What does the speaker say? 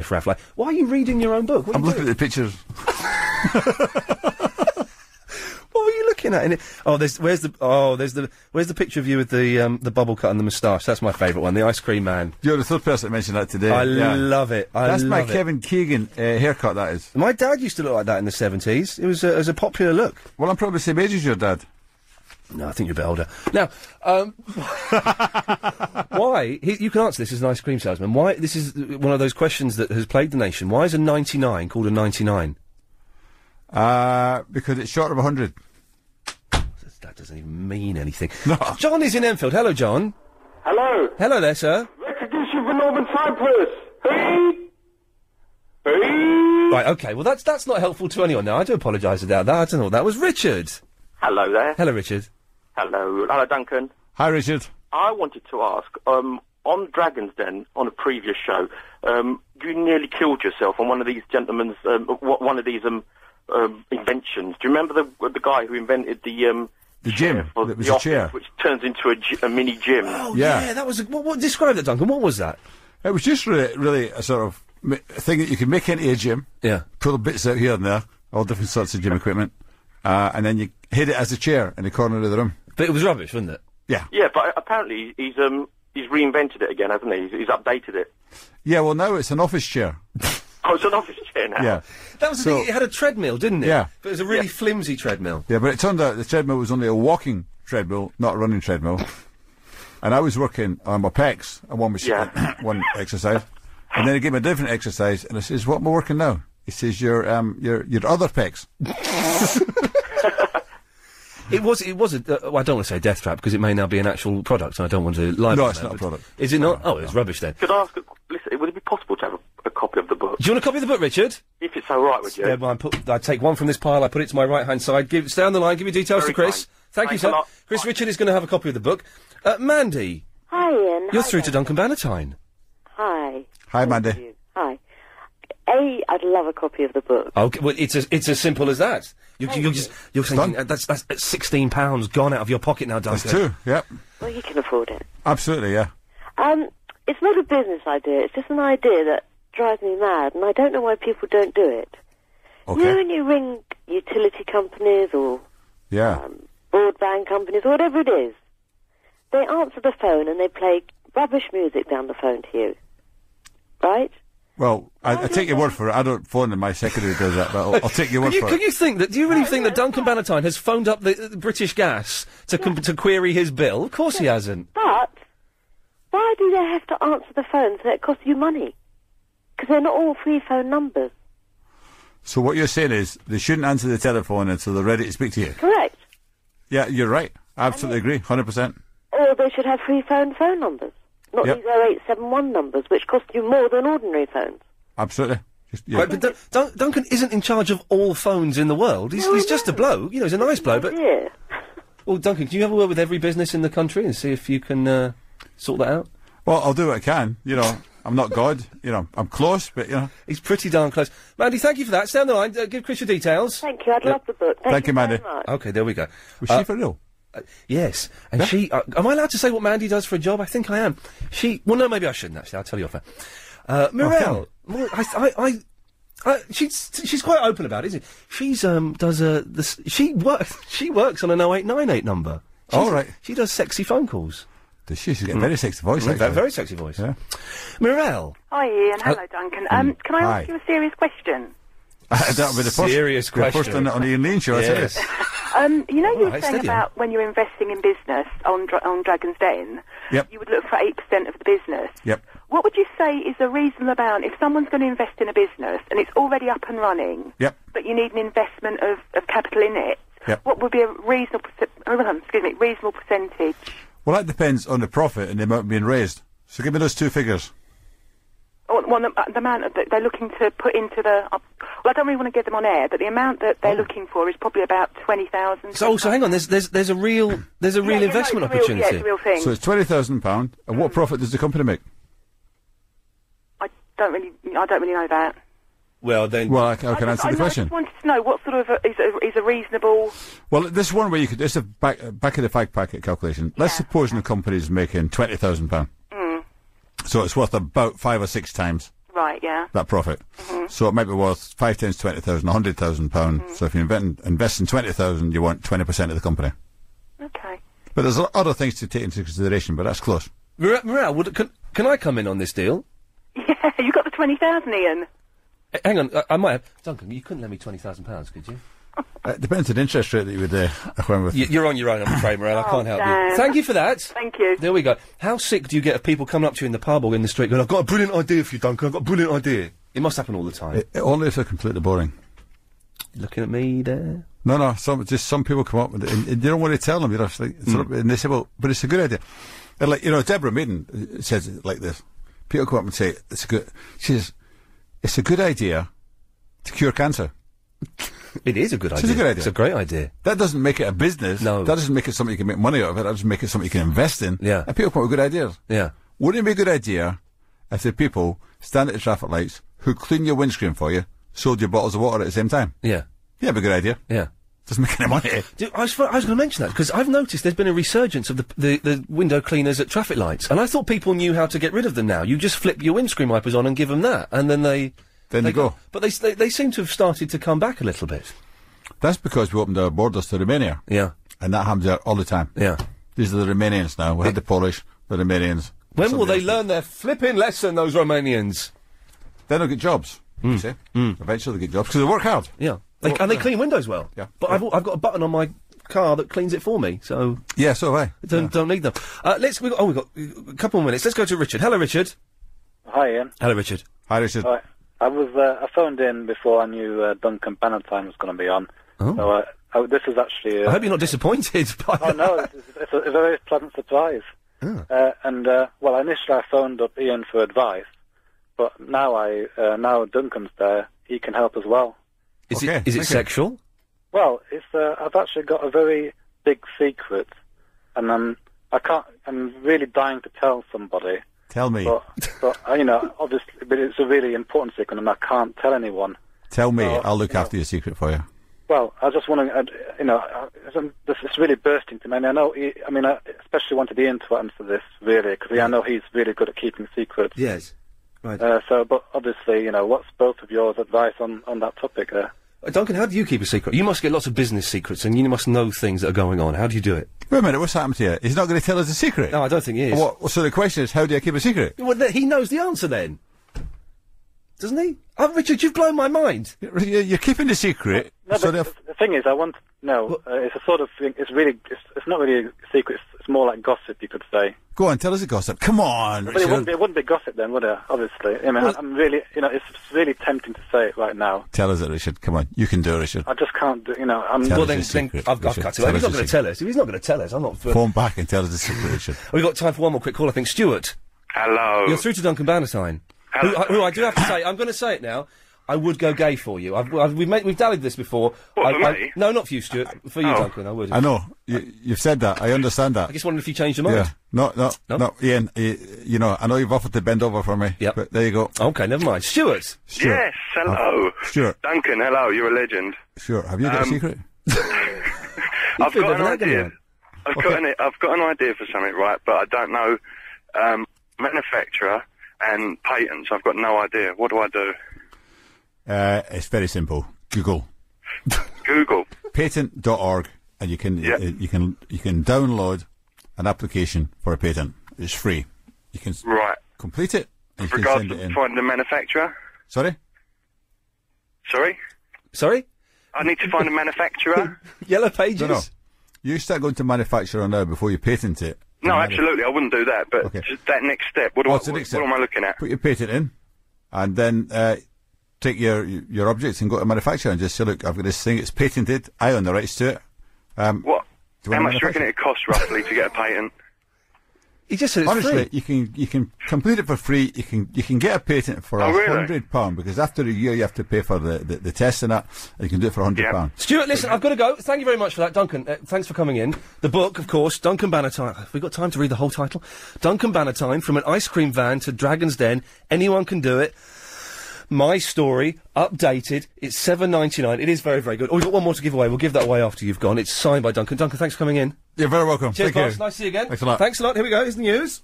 Like, why are you reading your own book? I'm looking at the pictures. What were you looking at? Where's the picture of you with the bubble cut and the moustache? That's my favourite one, the ice cream man. You're the third person that mentioned that today. I love it. That's my Kevin Keegan haircut, that is. My dad used to look like that in the 70s. It was a popular look. Well, I'm probably the same age as your dad. No, I think you're a bit older. Now, why? You can answer this as an ice cream salesman. Why? This is one of those questions that has plagued the nation. Why is a 99 called a 99? Because it's short of 100. That doesn't even mean anything. No. John is in Enfield. Hello, John. Hello. Hello there, sir. Recognition for Northern Cyprus. Hey. Right, okay. Well, that's not helpful to anyone now. I do apologise about that. I don't know what that was. Richard. Hello there. Hello, Richard. Hello, Duncan. Hi, Richard. I wanted to ask, on Dragon's Den, on a previous show, you nearly killed yourself on one of these gentlemen's, inventions. Do you remember the guy who invented the gym? It was a chair, which turns into a mini gym. Oh yeah, that was what describe that, Duncan? What was that? It was just really a sort of thing that you can make into a gym. Yeah. Pull bits out here and there, all different sorts of gym equipment, and then you hid it as a chair in the corner of the room. But it was rubbish, wasn't it? Yeah. Yeah, but apparently he's reinvented it again, hasn't he? He's updated it. Yeah, well now it's an office chair. Oh, it's an office chair now. Yeah. That was the thing, it had a treadmill, didn't it? Yeah. But it was a really flimsy treadmill. Yeah, but it turned out the treadmill was only a walking treadmill, not a running treadmill. And I was working on my pecs on one machine, one exercise. And then he gave me a different exercise, and I says, "What am I working now?" He says, your other pecs." It was well, I don't want to say death trap, because it may now be an actual product, and I don't want to lie. No, it's not a product. Is it not? Oh, it's rubbish then. Could I ask, listen, would it be possible to have a copy of the book? Do you want a copy of the book, Richard? If it's all right with you. I take one from this pile, I put it to my right-hand side, stay on the line, give your details to Chris. Thank you, sir. Chris, Richard is going to have a copy of the book. Mandy. Hi, Ian. You're through to Duncan Bannatyne. Hi. Hi, Mandy. Hi. I'd love a copy of the book. Okay, well, it's as simple as that. You're thinking that's £16 gone out of your pocket now, Duncan. That's two, yep. Well, you can afford it. Absolutely, yeah. It's not a business idea. It's just an idea that drives me mad, and I don't know why people don't do it. Okay. You know when you ring utility companies or broadband companies or whatever it is, they answer the phone and they play rubbish music down the phone to you, right? Well, I take your word for it. I don't phone them. My secretary does that, but I'll take your word for it. Can you think that? Do you really think that Duncan Bannatyne has phoned up the British Gas to query his bill? Of course he hasn't. But why do they have to answer the phone so it costs you money? Because they're not all free phone numbers. So what you're saying is they shouldn't answer the telephone until they're ready to speak to you. Correct. Yeah, you're right. I absolutely agree. 100%. Or they should have free phone numbers. Not these 0871 numbers, which cost you more than ordinary phones. Absolutely. Right, but Duncan isn't in charge of all phones in the world. He's just a bloke. You know, he's a nice bloke. But well, Duncan, can you have a word with every business in the country and see if you can sort that out? Well, I'll do what I can. You know, I'm not God. You know, I'm close, but, you know. He's pretty darn close. Mandy, thank you for that. Stay on the line. Give Chris your details. Thank you. I'd love the book. Thank you, Mandy. very much. Okay, there we go. Was she for real? Yes, and she. Am I allowed to say what Mandy does for a job? I think I am. Well, no, maybe I shouldn't. Actually, I'll tell you off air. Mirelle. Well, she's quite open about it, isn't she? She works on an 0898 number. All right. She does sexy phone calls. Does she? She's got a very sexy voice. Very sexy voice. Yeah. Mirelle. Hi, Ian. Hello, Duncan. Can I ask you a serious question? That would be the first serious question. First on the Iain Lee show, yes. You know, you were saying about when you're investing in business on Dragon's Den, you would look for 8% of the business. Yep. What would you say is a reasonable amount if someone's going to invest in a business and it's already up and running, but you need an investment of capital in it? What would be a reasonable percentage? Well, that depends on the profit and the amount being raised. So give me those two figures. Well, the amount that they're looking to put into the... well, I don't really want to get them on air, but the amount that they're looking for is probably about 20,000. So hang on, there's a real investment opportunity. It's a real thing. So it's £20,000, and what profit does the company make? I don't really know that. Well, then... Well, I can answer the question. I just wanted to know what sort of is a reasonable... Well, this is one where you could... This is a back of the fag packet calculation. Let's suppose the company's making £20,000. So it's worth about 5 or 6 times. Right, yeah. That profit. So it might be worth 5 times 20,000, £100,000. So if you invest in 20,000, you want 20% of the company. Okay. But there's other things to take into consideration, but that's close. Morale, can I come in on this deal? Yeah, you got the 20,000, Ian. Hang on, I might have... Duncan, you couldn't lend me £20,000, could you? It depends on the interest rate that you would acquire with. You're on your own, I'm afraid, Morale. I can't help you. Thank you for that. Thank you. There we go. How sick do you get of people coming up to you in the pub or in the street going, I've got a brilliant idea for you, Duncan, I've got a brilliant idea. It must happen all the time. Only if they're completely boring. Looking at me there? No, some people come up and you don't want to tell them, and they say, well, but it's a good idea. And like, Deborah Maiden says it like this. People come up and say, she says, it's a good idea to cure cancer. It is a good idea. It's a good idea. It's a great idea. That doesn't make it a business. No. That doesn't make it something you can make money out of it. That doesn't make it something you can invest in. Yeah. And people come up with good ideas. Yeah. Wouldn't it be a good idea if the people stand at the traffic lights who clean your windscreen for you sold you bottles of water at the same time? Yeah. Yeah, it'd be a good idea. Yeah. Doesn't make any money. I was going to mention that, because I've noticed there's been a resurgence of the window cleaners at traffic lights, and I thought people knew how to get rid of them now. You just flip your windscreen wipers on and give them that, and then they go. But they seem to have started to come back a little bit. That's because we opened our borders to Romania. Yeah. And that happens there all the time. Yeah. These are the Romanians now. We had the Polish, the Romanians. When will they learn their flipping lesson, those Romanians? Then they'll get jobs, you see. Eventually they'll get jobs, because they work hard. Yeah. They clean windows well. Yeah. But I've got a button on my car that cleans it for me, so... Yeah, so have I. Don't need them. We've got a couple more minutes. Let's go to Richard. Hello, Richard. Hi, Ian. Hello, Richard. Hi, Richard. Hi. I phoned in before I knew Duncan Bannatyne was going to be on. Oh. So this is actually... I hope you're not disappointed by that. No, it's a very pleasant surprise. Oh. Initially I phoned up Ian for advice, but now Duncan's there, he can help as well. Is it sexual? Well, I've actually got a very big secret, and I'm really dying to tell somebody. Tell me. But obviously, but it's a really important secret, and I can't tell anyone. Tell me, I'll look after your secret for you. Well, I just want to, it's really bursting to me. And I know, I especially wanted Ian to answer this, really, because I know he's really good at keeping secrets. Yes. Right. But obviously, what's both of yours advice on that topic there? Duncan, how do you keep a secret? You must get lots of business secrets, and you must know things that are going on. How do you do it? Wait a minute, what's happened to you? He's not going to tell us a secret? No, I don't think he is. So the question is, how do I keep a secret? Well, he knows the answer then. Doesn't he? Oh, Richard, you've blown my mind. You're keeping a secret. No, but the thing is, I want to know, it's a sort of thing, it's not really a secret, it's more like gossip, you could say. Go on, tell us a gossip. Come on, But Richard. it wouldn't be gossip then, would it? Obviously. I'm really, it's really tempting to say it right now. Tell us it, Richard. Come on, you can do it, Richard. I just can't do, Tell us the secret, I've cut him. He's not going to tell us. If he's not going to tell us, I'm not... Phone back and tell us the secret, Richard. We've got time for one more quick call, I think. Stuart. Hello. You're through to Duncan Bannatyne. Who I do have to say, I'm going to say it now, I would go gay for you. We've dallied this before. What, for me? No, not for you, Stuart. For you, Duncan, I would. I know. You've said that. I understand that. I just wondered if you changed your mind. Yeah. No, Ian, I know you've offered to bend over for me. Yep. But there you go. Okay, never mind. Stuart. Yes, hello. Stuart. Duncan, hello, you're a legend. Stuart, have you got a secret? I've got an idea. I've got an idea for something, right, but I don't know manufacturer and patents. I've got no idea. What do I do? It's very simple. Google. Google. Patent.org, and you can download an application for a patent. It's free. You can complete it. And With regards to finding the manufacturer. Sorry. I need to find a manufacturer. Yellow Pages. No. You start going to manufacturer now before you patent it. No, absolutely, I wouldn't do that. But just that next step. What am I looking at? Put your patent in, and then take your objects and go to manufacturer and just say, look, I've got this thing. It's patented. I own the rights to it. What? How much do you reckon it costs roughly to get a patent? He just said it's honestly, free. you can complete it for free. You can get a patent for £100 because after a year you have to pay for the test and that. And you can do it for £100. Stuart, listen, I've got to go. Thank you very much for that, Duncan. Thanks for coming in. The book, of course, Duncan Bannatyne. Have we got time to read the whole title? Duncan Bannatyne, From an Ice Cream Van to Dragon's Den. Anyone can do it. My story, updated. It's $7.99. It is very, very good. Oh, we've got one more to give away. We'll give that away after you've gone. It's signed by Duncan. Duncan, thanks for coming in. You're very welcome. Cheers, Thank boss. you. Nice to see you again. Thanks a lot. Thanks a lot. Here we go. Here's the news.